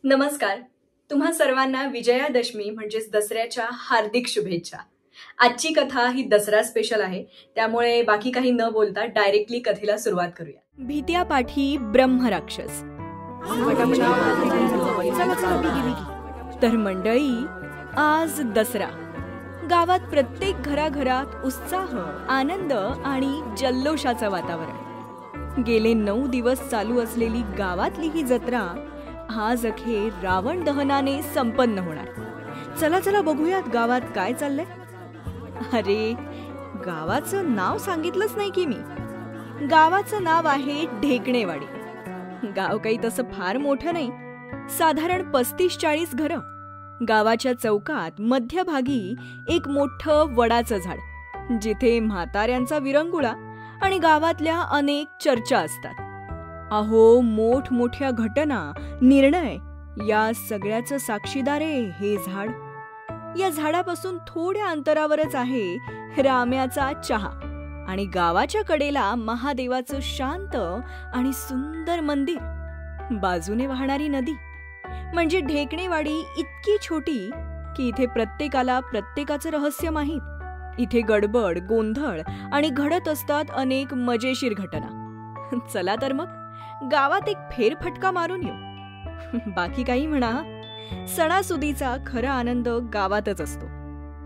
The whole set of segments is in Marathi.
नमस्कार. तुम्हा सर्वांना विजयादशमी म्हणजेच दसऱ्याच्या हार्दिक शुभेच्छा. आजची कथा ही दसरा स्पेशल आहे, त्यामुळे बाकी काही न बोलता डायरेक्टली कथेला सुरुवात करूया. भीत्यापाठी ब्रह्मराक्षस. तर मंडळी, आज दसरा. गावात प्रत्येक घराघरात उत्साह, आनंद आणि जल्लोषाचं वातावरण. गेले 9 दिवस चालू असलेली गावातली ही जत्रा आज अखेर रावण दहनाने संपन्न होणार. चला चला बघूयात गावात काय चाललंय. अरे, गावाचं नाव सांगितलंच नाही की मी. गावाचं नाव आहे ढेकणेवाडी. गाव काही तसं फार मोठं नाही, साधारण 35-40 घरं. गावाच्या चौकात मध्यभागी एक मोठं वडाचं झाड, जिथे म्हाताऱ्यांचा विरंगुळा आणि गावातल्या अनेक चर्चा असतात. अहो, मोठमोठ्या घटना, निर्णय या सगळ्याचं साक्षीदार आहे हे झाड. या झाडापासून थोड्या अंतरावरच आहे राम्याचा चहा आणि गावाच्या कडेला महादेवाचं शांत आणि सुंदर मंदिर. बाजूने वाहणारी नदी. म्हणजे ढेकणेवाडी इतकी छोटी की इथे प्रत्येकाला प्रत्येकाचं रहस्य माहीत. इथे गडबड, गोंधळ आणि घडत असतात अनेक मजेशीर घटना. चला तर मग गावात एक फेरफटका मारून येऊ. बाकी काही म्हणा, सणासुदीचा खरा आनंद गावातच असतो.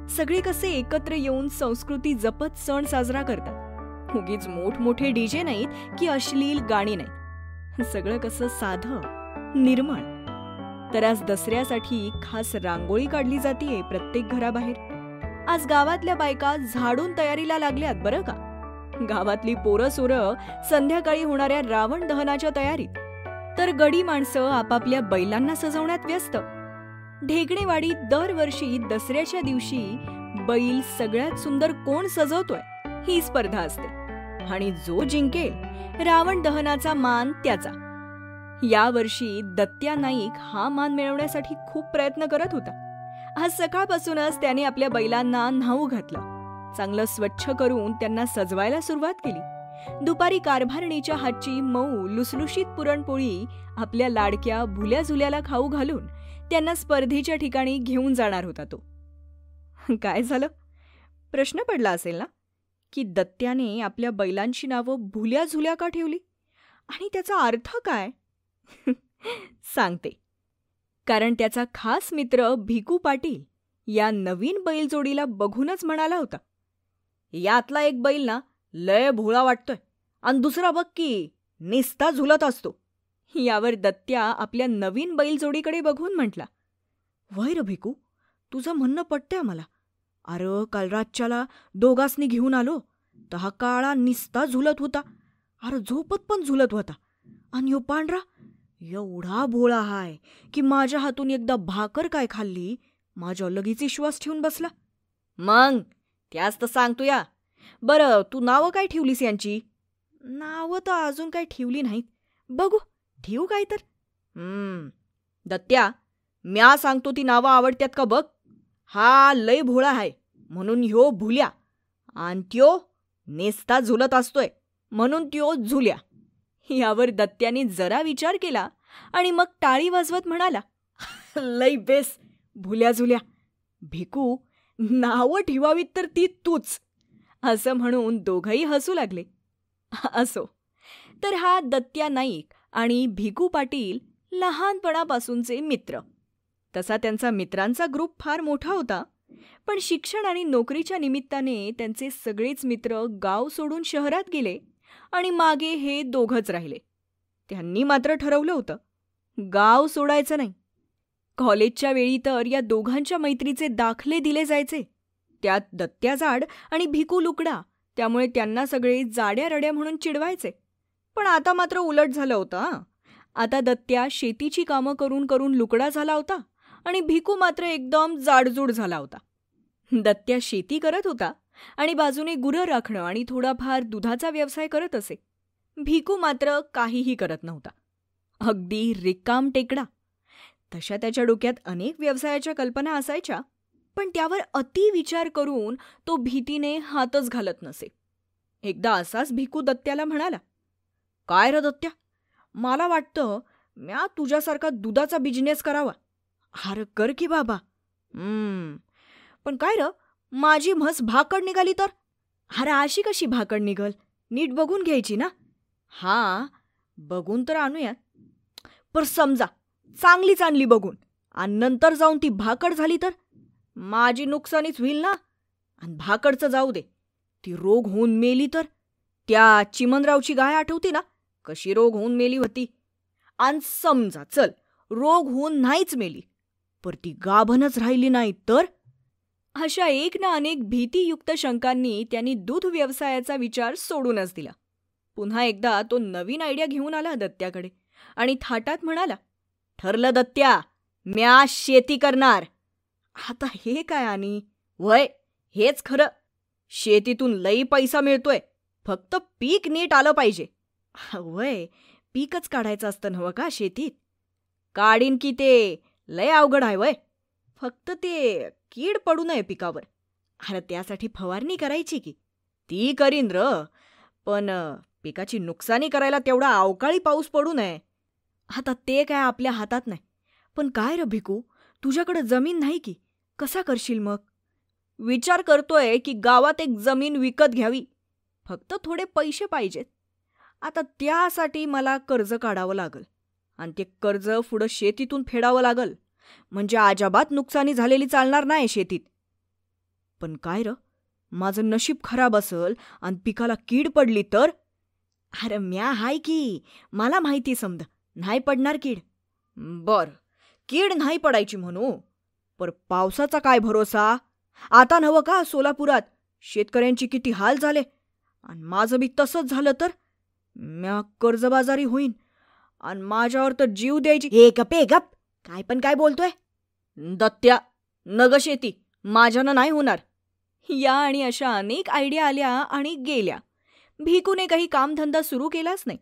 सगळे कसे एकत्र येऊन संस्कृती जपत सण साजरा करतात. उगीच मोठमोठे डीजे नाहीत की अश्लील गाणी नाहीत. सगळं कसं साधं, निर्मळ. तर आज दसऱ्यासाठी खास रांगोळी काढली जातीये प्रत्येक घराबाहेर. आज गावातल्या बायका झाडून तयारीला लागल्यात बरं का. गावातली पोरं सोरं संध्याकाळी होणाऱ्या रावण दहनाच्या तयारीत, तर गडी माणसं आपापल्या बैलांना सजवण्यात व्यस्त. ढेकणेवाडीत दरवर्षी दसऱ्याच्या दिवशी बैल सगळ्यात सुंदर कोण सजवतोय ही स्पर्धा असते आणि जो जिंकेल रावण दहनाचा मान त्याचा. यावर्षी दत्त्या नाईक हा मान मिळवण्यासाठी खूप प्रयत्न करत होता. आज सकाळपासूनच त्याने आपल्या बैलांना न्हाऊ घातलं. चांगलं स्वच्छ करून त्यांना सजवायला सुरुवात केली. दुपारी कारभारणीच्या हातची मऊ लुसलुशीत पुरणपोळी आपल्या लाडक्या भुल्या झुल्याला खाऊ घालून त्यांना स्पर्धेच्या ठिकाणी घेऊन जाणार होता तो. काय झालं? प्रश्न पडला असेल ना, की दत्त्याने आपल्या बैलांची नावं भुल्या झुल्या का ठेवली आणि त्याचा अर्थ काय? सांगते. कारण त्याचा खास मित्र भिकू पाटील या नवीन बैलजोडीला बघूनच म्हणाला होता, यातला एक बैल ना लय भोळा वाटतोय आणि दुसरा बघ की निस्ता झुलत असतो. यावर दत्त्या आपल्या नवीन बैलजोडीकडे बघून म्हटला, वय र भिकू, तुझं म्हणणं पटतंय मला. अरे, काल रातच्याला दोघांसनी घेऊन आलो तर हा काळा निस्ता झुलत होता. अरे, झोपत पण झुलत होता. आणि ह्यो पांढरा एवढा भोळा हाय की माझ्या हातून एकदा भाकर काय खाल्ली माझ्या लगेच विश्वास ठेवून बसला. मग त्याच तर सांगतो या. बरं, तू नावं काय ठेवलीस यांची? नावं तर अजून काय ठेवली नाहीत. बघू ठेवू काय तर. दत्त्या, म्या सांगतो ती नावं आवडत्यात का बघ. हा लय भोळा हाय म्हणून ह्यो भुल्या आणि त्यो नेस्ता झुलत असतोय म्हणून त्यो झुल्या. यावर दत्त्याने जरा विचार केला आणि मग टाळी वाजवत म्हणाला, लय बेस भुल्या झुल्या. भिकू, नावं ठेवावीत तर ती तूच. असं म्हणून दोघंही हसू लागले. असो, तर हा दत्त्या नाईक आणि भिकू पाटील लहानपणापासूनचे मित्र. तसा त्यांचा मित्रांचा ग्रुप फार मोठा होता, पण शिक्षण आणि नोकरीच्या निमित्ताने त्यांचे सगळेच मित्र गाव सोडून शहरात गेले आणि मागे हे दोघंच राहिले. त्यांनी मात्र ठरवलं होतं, गाव सोडायचं नाही. कॉलेजच्या वेळी तर या दोघांच्या मैत्रीचे दाखले दिले जायचे. त्यात दत्त्या जाड आणि भिकू लुकडा, त्यामुळे त्यांना सगळे जाड्या रड्या म्हणून चिडवायचे. पण आता मात्र उलट झालं होतं. आता दत्त्या शेतीची कामं करून करून लुकडा झाला होता आणि भिकू मात्र एकदम जाडजूड झाला होता. दत्त्या शेती करत होता आणि बाजूने गुरं राखणं आणि थोडाफार दुधाचा व्यवसाय करत असे. भिकू मात्र काहीही करत नव्हता. अगदी रिकाम टेकडा. तशा त्याच्या डोक्यात अनेक व्यवसायाच्या कल्पना असायच्या, पण त्यावर अति विचार करून तो भीतीने हातच घालत नसे. एकदा असाच भिकू दत्त्याला म्हणाला, काय र दत्त्या, मला वाटतं म्या तुझ्यासारखा दुधाचा बिझनेस करावा. अरे कर की बाबा. पण काय र, माझी म्हस भाकड निघाली तर? अरे अशी कशी भाकड निघल? नीट बघून घ्यायची ना. हा, बघून तर आणूयात. पर समजा चांगलीच आणली बघून आणि नंतर जाऊन ती भाकड झाली तर? माझी नुकसानीच होईल ना. आणि भाकडचं जाऊ दे, ती रोग होऊन मेली तर? त्या चिमणरावची गाय आठवती ना, कशी रोग होऊन मेली होती? आणि समजा चल रोग होऊन नाहीच मेली, पर ती गाभणच राहिली नाही तर? अशा एक ना अनेक भीतीयुक्त शंकांनी त्यांनी दूध व्यवसायाचा विचार सोडूनच दिला. पुन्हा एकदा तो नवीन आयडिया घेऊन आला दत्त्याकडे आणि थाटात म्हणाला, ठरलं दत्त्या, म्या शेती करणार. आता हे काय आणि? वय, हेच खरं. शेतीतून लई पैसा मिळतोय, फक्त पीक नीट आलं पाहिजे. वय, पीकच काढायचं असतं नव्ह का शेतीत? काढीन की, ते लय अवघड आहे. वय, फक्त ते कीड पडू नये पिकावर. अरे त्यासाठी फवारणी करायची की. ती करीन र, पण पिकाची नुकसानी करायला तेवढा अवकाळी पाऊस पडू नये. आता ते काय आपल्या हातात नाही. पण काय र भिकू, तुझ्याकडे जमीन नाही की, कसा करशील मग? विचार करतोय की गावात एक जमीन विकत घ्यावी, फक्त थोडे पैसे पाहिजेत. आता त्यासाठी मला कर्ज काढावं लागल आणि ते कर्ज पुढं शेतीतून फेडावं लागल. म्हणजे अजाबात नुकसानी झालेली चालणार नाही शेतीत. पण काय र, माझं नशीब खराब असल आणि पिकाला कीड पडली तर? अरे म्या हाय की, मला माहिती समद नाही पडणार कीड. बर, कीड नाही पडायची म्हणू, पर पावसाचा काय भरोसा? आता नवं का सोलापुरात शेतकऱ्यांची किती हाल झाले, आणि माझं बी तसंच झालं तर? म्या कर्जबाजारी होईन आणि माझ्यावर तर जीव द्यायची. हे गपे गप, काय पण काय बोलतोय? दत्त्या, नग शेती माझ्यानं नाही होणार. या आणि अशा अनेक आयडिया आल्या आणि गेल्या. भिकूने काही कामधंदा सुरू केलाच नाही.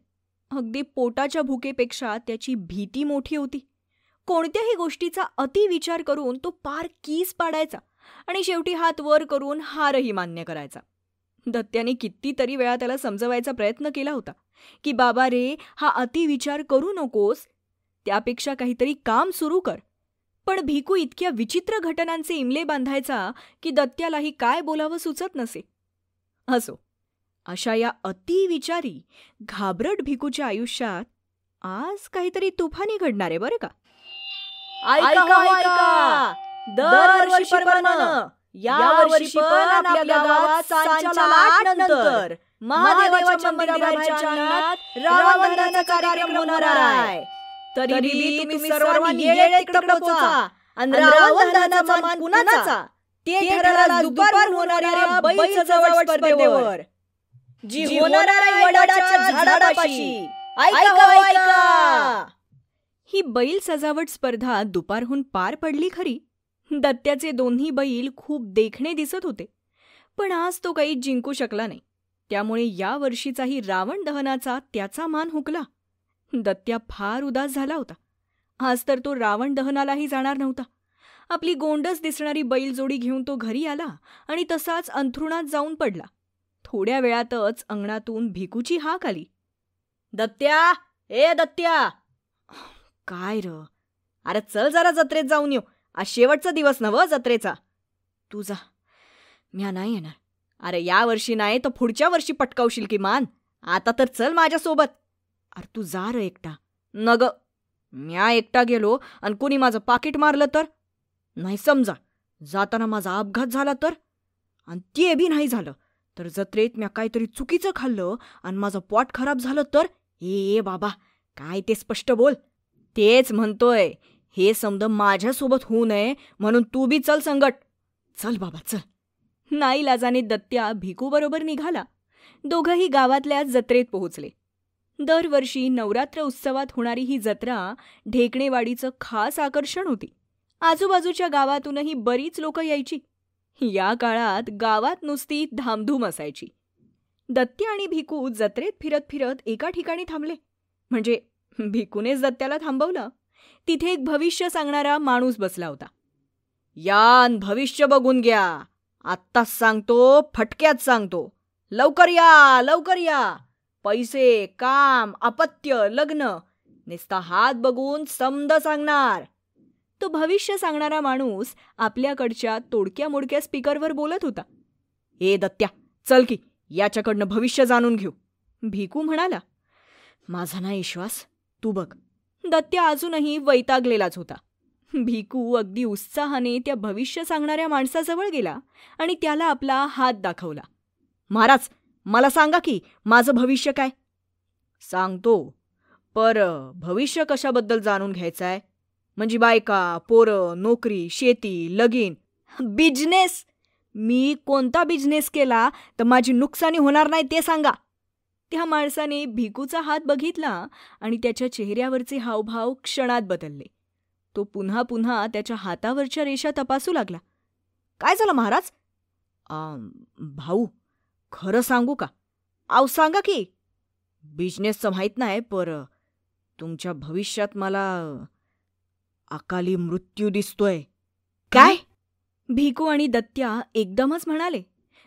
अगदी पोटाच्या भुकेपेक्षा त्याची भीती मोठी होती. कोणत्याही गोष्टीचा अतिविचार करून तो पार कीस पाडायचा आणि शेवटी हात वर करून हारही मान्य करायचा. दत्त्याने कितीतरी वेळा त्याला समजवायचा प्रयत्न केला होता की बाबा रे, हा अतिविचार करू नकोस, त्यापेक्षा काहीतरी काम सुरू कर. पण भिकू इतक्या विचित्र घटनांचे इमले बांधायचा की दत्त्यालाही काय बोलावं सुचत नसे. असो, अशा या अतिविचारी घाबरट भिकूच्या आयुष्यात आज काहीतरी तुफानी घडणार आहे बरं का. ऐका, दरवर्षीप्रमाणे यावर्षी पण आपल्या गावात सांच्याला 8 नंतर महादेवाच्या मंदिराबाहेरच्या अंगणात रावणदहनाचा कार्यक्रम होणार आहे. तरी तुम्ही सर्वांनी येळे तिकडे पोचा आणि रावणदहनाचा मान कुणाचा ते ठरवणार दुपार होणाऱ्या बैल सजावट स्पर्धेवर, जी होणार आहे वडाच्या झाडापाशी. ऐका. ही बैल सजावट स्पर्धा दुपारहून पार पडली खरी. दत्त्याचे दोन्ही बैल खूप देखणे दिसत होते, पण आज तो काही जिंकू शकला नाही. त्यामुळे या वर्षीचाही रावण दहनाचा त्याचा मान हुकला. दत्त्या फार उदास झाला होता. आज तर तो रावण दहनालाही जाणार नव्हता. आपली गोंडस दिसणारी बैलजोडी घेऊन तो घरी आला आणि तसाच अंथरुणात जाऊन पडला. थोड्या वेळातच अंगणातून भिकूची हाक आली, दत्त्या, ए दत्त्या. काय र, अरे चल जरा जत्रेत जाऊन येऊ. आज शेवटचा दिवस नव जत्रेचा. तू जा, म्या नाही येणार. अरे या वर्षी नाही तर पुढच्या वर्षी पटकावशील की मान. आता तर चल माझ्यासोबत. अरे तू जा र एकटा. नग, म्या एकटा गेलो आणि कोणी माझं पाकिट मारलं तर? नाही समजा जाताना माझा अपघात झाला तर? आणि ते बी नाही झालं तर जत्रेत म्या काहीतरी चुकीचं खाल्लं आणि माझं पोट खराब झालं तर? ए बाबा, काय ते स्पष्ट बोल. तेच म्हणतोय, हे समद माझ्यासोबत होऊ नये म्हणून तू बी चल संगट. चल बाबा चल. नाईलाजाने दत्त्या भिकूबरोबर निघाला. दोघंही गावातल्या जत्रेत पोहोचले. दरवर्षी नवरात्र उत्सवात होणारी ही जत्रा ढेकणेवाडीचं खास आकर्षण होती. आजूबाजूच्या गावातूनही बरीच लोक यायची. या काळात गावात नुसती धामधूम असायची. दत्त्या आणि भिकू जत्रेत फिरत फिरत एका ठिकाणी थांबले. म्हणजे भिकूनेच दत्त्याला थांबवलं. तिथे एक भविष्य सांगणारा माणूस बसला होता. यान भविष्य बघून घ्या. आत्ताच सांगतो, फटक्यात सांगतो. लवकर या, लवकर या. पैसे, काम, अपत्य, लग्न नुसता हात बघून समद सांगणार. तो भविष्य सांगणारा माणूस आपल्याकडच्या तोडक्या मोडक्या स्पीकरवर बोलत होता. ए दत्त्या, चल की याच्याकडनं भविष्य जाणून घेऊ. भिकू म्हणाला. माझा नाही विश्वास, तू बघ. दत्त्या अजूनही वैतागलेलाच होता. भिकू अगदी उत्साहाने त्या भविष्य सांगणाऱ्या माणसाजवळ गेला आणि त्याला आपला हात दाखवला. महाराज, मला सांगा की माझं भविष्य काय? सांगतो, पर भविष्य कशाबद्दल जाणून घ्यायचंय? म्हणजे बायका, पोरं, नोकरी, शेती, लगीन, बिझनेस. मी कोणता बिझनेस केला तर माझी नुकसानी होणार नाही ते सांगा. त्या माणसाने भिकूचा हात बघितला आणि त्याच्या चेहऱ्यावरचे हावभाव क्षणात बदलले. तो पुन्हा पुन्हा त्याच्या हातावरच्या रेषा तपासू लागला. काय झालं महाराज? भाऊ, खरं सांगू का? आव सांगा की. बिझनेसचं माहीत नाही, पर तुमच्या भविष्यात मला अकाली मृत्यू दिसतोय. काय? भिकू आणि दत्त्या एकदमच म्हणाले.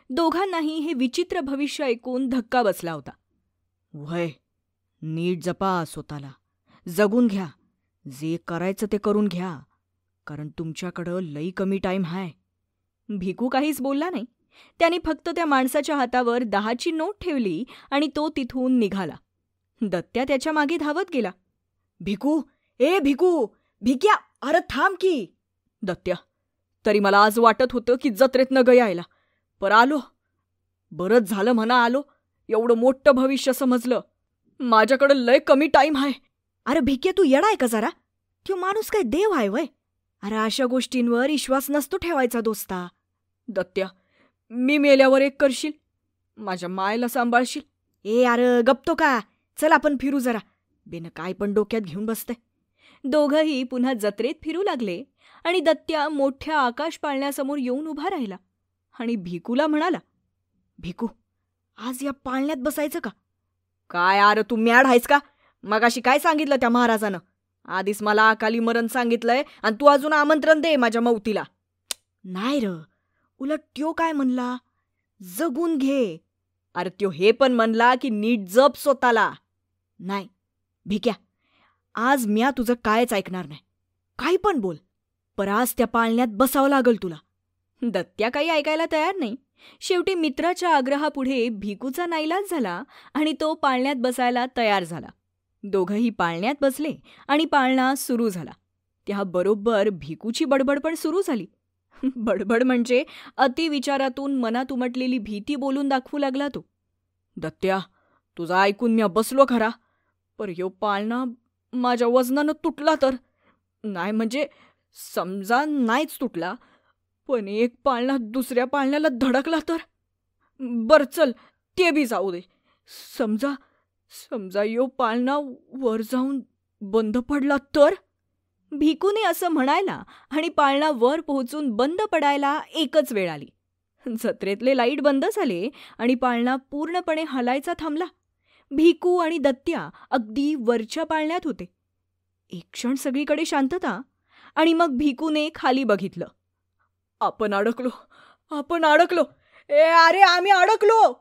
दोघांनाही हे विचित्र भविष्य ऐकून धक्का बसला होता. वय, नीट जपा स्वतःला, जगून घ्या. जे करायचं ते करून घ्या, कारण तुमच्याकडं लई कमी टाईम आहे. भिकू काहीच बोलला नाही. त्याने फक्त त्या माणसाच्या हातावर 10ची नोट ठेवली आणि तो तिथून निघाला. दत्त्या त्याच्या मागे धावत गेला. भिकू, ए भिकू, भिक्या, अरे थांब की. दत्त्या, तरी मला आज वाटत होतं की जत्रेतनं गयायला, पर आलो. बरंच झालं म्हणा आलो. एवढं मोठं भविष्य समजलं. माझ्याकडं लय कमी टाईम आहे. अरे भिक्या, तू येडा आहे का जरा? तो माणूस काय देव आहे वय? अरे अशा गोष्टींवर विश्वास नसतो ठेवायचा दोस्ता. दत्त्या, मी मेल्यावर एक करशील, माझ्या मायला सांभाळशील. ए अरे गप्तो का? चल आपण फिरू जरा. बेन काय पण डोक्यात घेऊन बसते. दोघंही पुन्हा जत्रेत फिरू लागले आणि दत्त्या मोठ्या आकाश पाळण्यासमोर येऊन उभा राहिला आणि भिकूला म्हणाला. भिकू, आज या पाळण्यात बसायचं का? काय अरे तू मॅड आहेस का? मगाशी काय सांगितलं त्या महाराजानं? आधीच मला अकाली मरण सांगितलंय आणि तू अजून आमंत्रण दे माझ्या मौतीला. नाही र, उलट त्यो काय म्हणला? जगून घे. अरे त्यो हे पण म्हणला की नीट जप स्वतःला. नाही भिक्या, आज म्या तुझं कायच ऐकणार नाही. काही पण बोल, पर आज त्या पाळण्यात बसावं लागल तुला. दत्त्या काही ऐकायला तयार नाही. शेवटी मित्राच्या आग्रहापुढे भिकूचा नाईलाज झाला आणि तो पाळण्यात बसायला तयार झाला. दोघंही पाळण्यात बसले आणि पाळणा सुरू झाला. त्याबरोबर भिकूची बडबड पण सुरू झाली. बडबड म्हणजे अतिविचारातून मनात उमटलेली भीती बोलून दाखवू लागला तो. दत्त्या, तुझं ऐकून मी बसलो खरा, पर ह्यो पाळणा माझ्या वजनानं तुटला तर? नाही म्हणजे समजा नाहीच तुटला, पण एक पाळणा दुसऱ्या पाळण्याला धडकला तर? बर चल, ते बी जाऊ दे. समजा यो पाळणा वर जाऊन बंद पडला तर? भिकूने असं म्हणायला आणि पाळणा वर पोहोचून बंद पडायला एकच वेळ आली. जत्रेतले लाईट बंद झाले आणि पाळणा पूर्णपणे हलायचा थांबला. भिकू आणि दत्त्या अगदी वरच्या पाळण्यात होते. एक क्षण सगळीकडे शांतता आणि मग भिकूने खाली बघितलं. आपण अडकलो. ए अरे आम्ही अडकलो.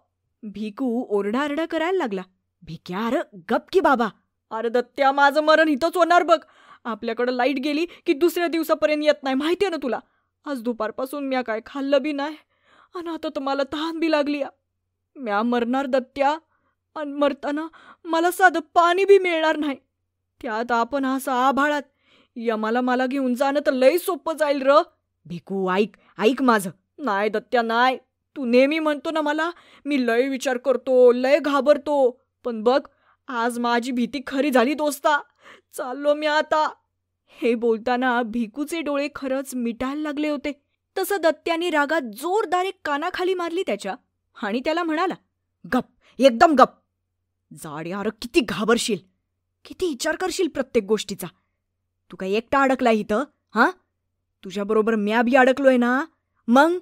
भिकू ओरडाआरडा करायला लागला. भिक्या, अरे गप की बाबा. अरे दत्त्या, माझं मरण इथंच होणार बघ. आपल्याकडं लाईट गेली की दुसऱ्या दिवसापर्यंत येत नाही, माहितीये ना तुला. आज दुपारपासून म्या काय खाल्लं बी नाही आणि आता तर मला तहान बी लागली. म्या मरणार दत्त्या, आणि मरताना मला साधं पाणी बी मिळणार नाही. त्यात आपण असं आभाळात. मला घेऊन जाणं तर लय सोपं जाईल र. भिकू ऐक माझं. नाही दत्त्या नाही. तू नेहमी म्हणतो ना मला, मी लय विचार करतो, लय घाबरतो. पण बघ, आज माझी भीती खरी झाली दोस्ता. चाललो मी आता. हे बोलताना भिकूचे डोळे खरंच मिटायला लागले होते. तसं दत्त्याने रागात जोरदार एक कानाखाली मारली त्याच्या आणि त्याला म्हणाला. गप, एकदम गप. जाडे, अरे किती घाबरशील, किती विचार करशील प्रत्येक गोष्टीचा. तू काय एकटा अडकलाय इथं? हा, तुझ्याबरोबर म्या बी अडकलोय ना. मग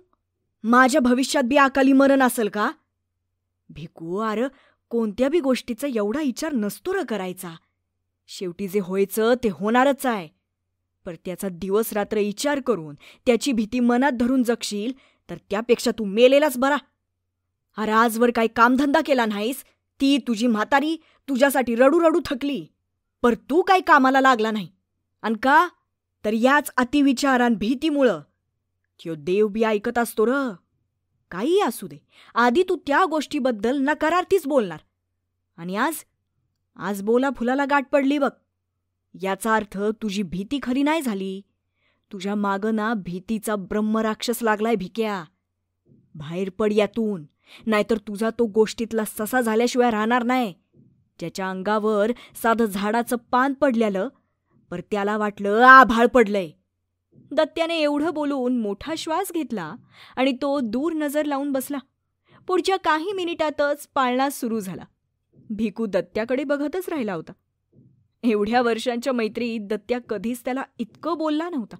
माझ्या भविष्यात बी अकाली मरण असेल का? भिकू, अरे कोणत्या बी गोष्टीचा एवढा विचार नसतो र करायचा. शेवटी जे व्हायचं ते होणारच आहे. पर त्याचा दिवस रात्र विचार करून त्याची भीती मनात धरून जगशील तर त्यापेक्षा तू मेलेलाच बरा. अरे आजवर काही कामधंदा केला नाहीस, ती तुझी म्हातारी तुझ्यासाठी रडू रडू थकली. पर तू काही कामाला लागला नाही. अन का तर याच अतिविचारान भीतीमुळं त्यो देव बी ऐकत असतो र. काही असू दे, आधी तू त्या गोष्टीबद्दल नकारार्थीच बोलणार. आणि आज बोला फुलाला गाठ पडली बघ. याचा अर्थ तुझी भीती खरी नाही झाली. तुझ्या मागं ना भीतीचा ब्रह्मराक्षस लागलाय भिक्या. बाहेर पड यातून, नाहीतर तुझा तो गोष्टीतला ससा झाल्याशिवाय राहणार नाही. ज्याच्या अंगावर साधं झाडाचं पान पडल्यालं, पर त्याला वाटलं आभाळ पडलंय. दत्त्याने एवढं बोलून मोठा श्वास घेतला आणि तो दूर नजर लावून बसला. पुढच्या काही मिनिटातच पाळणा सुरू झाला. भिकू दत्त्याकडे बघतच राहिला होता. एवढ्या वर्षांच्या मैत्रीत दत्त्या कधीच त्याला इतकं बोलला नव्हता.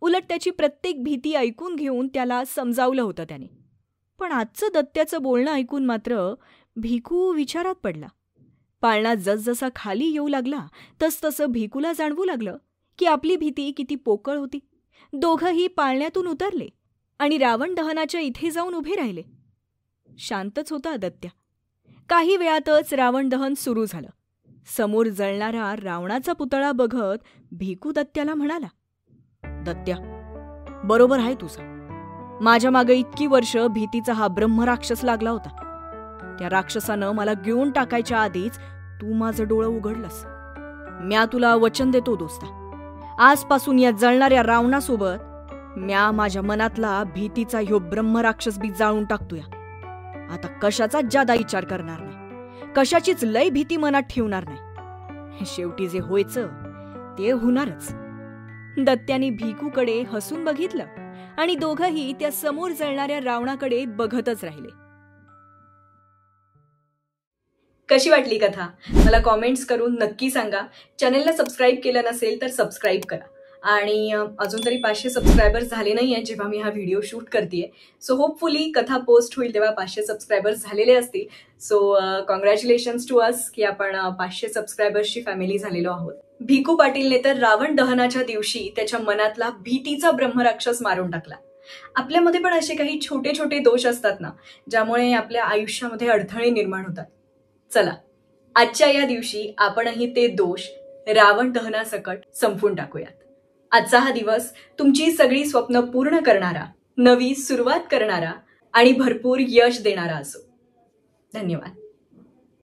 उलट त्याची प्रत्येक भीती ऐकून घेऊन त्याला समजावलं होतं त्याने. पण आजचं दत्त्याचं बोलणं ऐकून मात्र भिकू विचारात पडला. पाळणा जसजसा खाली येऊ लागला तसतसं भिकूला जाणवू लागलं की आपली भीती किती पोकळ होती. दोघंही पाळण्यातून उतरले आणि रावण दहनाच्या इथे जाऊन उभे राहिले. शांतच होता दत्त्या. काही वेळातच रावण दहन सुरू झालं. समोर जळणारा रावणाचा पुतळा बघत भिकू दत्त्याला म्हणाला, दत्त्या, बरोबर आहे तुझं. माझ्या मागे इतकी वर्ष भीतीचा हा ब्रह्मराक्षस लागला होता. त्या राक्षसानं मला गिळून टाकायच्या आधीच तू माझं डोळं उघडलंस. म्या तुला वचन देतो दोस्ता, आजपासून या जळणाऱ्या रावणासोबत म्या माझ्या मनातला भीतीचा ह्यो ब्रह्मराक्षस बी जाळून टाकतोय. आता कशाचाच जादा विचार करणार नाही, कशाचीच लय भीती मनात ठेवणार नाही. शेवटी जे व्हायचं ते होणारच. दत्त्याने भिकूकडे हसून बघितलं आणि दोघंही त्या समोर जळणाऱ्या रावणाकडे बघतच राहिले. कशी वाटली कथा मला कॉमेंट्स करून नक्की सांगा. चॅनलला सबस्क्राईब केलं नसेल तर सबस्क्राईब करा. आणि अजून तरी 500 सबस्क्रायबर्स झाले नाही आहेत जेव्हा मी हा व्हिडिओ शूट करतेय. सो होपफुली कथा पोस्ट होईल तेव्हा 500 सबस्क्रायबर्स झालेले असतील. सो कॉंग्रॅच्युलेशन्स टू अस की आपण 500 सबस्क्रायबर्सची फॅमिली झालेलो आहोत. भिकू पाटीलने तर रावण दहनाच्या दिवशी त्याच्या मनातला भीतीचा ब्रह्मराक्षस मारून टाकला. आपल्यामध्ये पण असे काही छोटे छोटे दोष असतात ना, ज्यामुळे आपल्या आयुष्यामध्ये अडथळे निर्माण होतात. चला, आजच्या या दिवशी आपणही ते दोष रावण दहनासकट संपवून टाकूयात. आजचा हा दिवस तुमची सगळी स्वप्न पूर्ण करणारा, नवी सुरुवात करणारा आणि भरपूर यश देणारा असो. धन्यवाद.